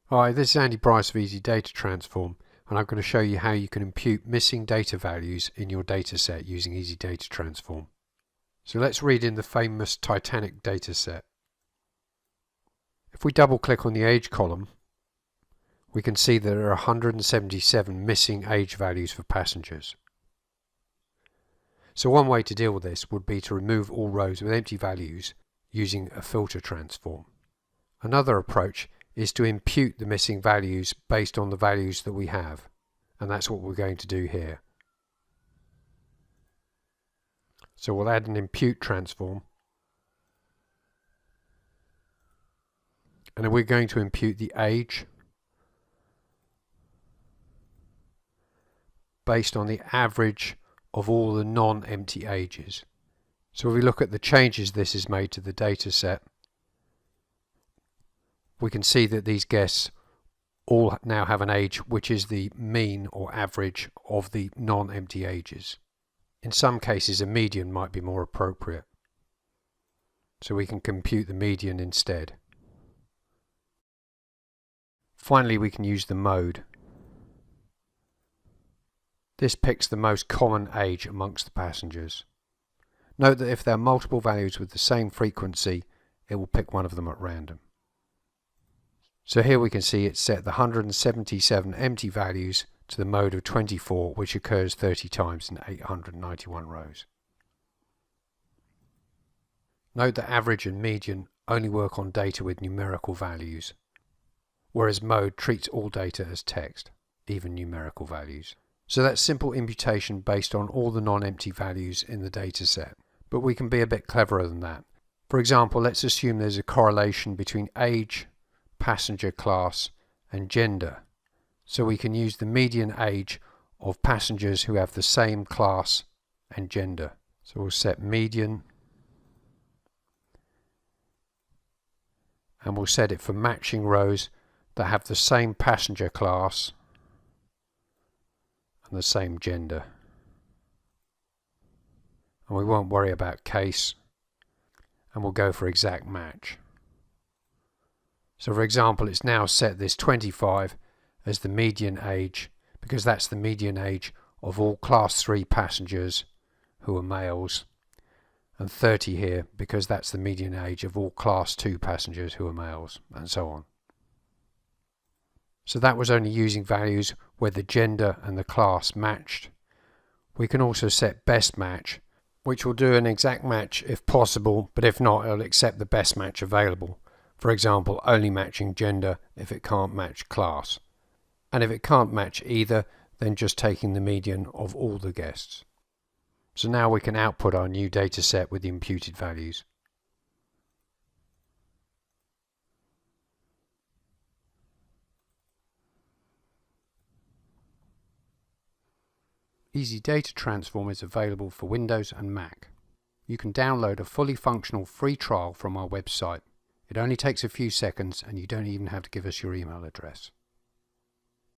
Hi, this is Andy Bryce of Easy Data Transform, and I'm going to show you how you can impute missing data values in your dataset using Easy Data Transform. So let's read in the famous Titanic dataset. If we double click on the age column, we can see that there are 177 missing age values for passengers. So one way to deal with this would be to remove all rows with empty values using a filter transform. Another approach is to impute the missing values based on the values that we have, and that's what we're going to do here. So we'll add an impute transform, and then we're going to impute the age based on the average of all the non-empty ages. So if we look at the changes this has made to the data set, we can see that these guests all now have an age which is the mean or average of the non-empty ages. In some cases a median might be more appropriate, so we can compute the median instead. Finally, we can use the mode. This picks the most common age amongst the passengers. Note that if there are multiple values with the same frequency, it will pick one of them at random. So here we can see it's set the 177 empty values to the mode of 24, which occurs 30 times in 891 rows. Note that average and median only work on data with numerical values, whereas mode treats all data as text, even numerical values. So that's simple imputation based on all the non-empty values in the data set. But we can be a bit cleverer than that. For example, let's assume there's a correlation between age, passenger class and gender. So we can use the median age of passengers who have the same class and gender. So we'll set median, and we'll set it for matching rows that have the same passenger class and the same gender. And we won't worry about case, and we'll go for exact match. So for example, it's now set this 25 as the median age, because that's the median age of all class 3 passengers who are males, and 30 here because that's the median age of all class 2 passengers who are males, and so on. So that was only using values where the gender and the class matched. We can also set best match, which will do an exact match if possible, but if not, it'll accept the best match available. For example, only matching gender if it can't match class. And if it can't match either, then just taking the median of all the guests. So now we can output our new data set with the imputed values. Easy Data Transform is available for Windows and Mac. You can download a fully functional free trial from our website. It only takes a few seconds and you don't even have to give us your email address.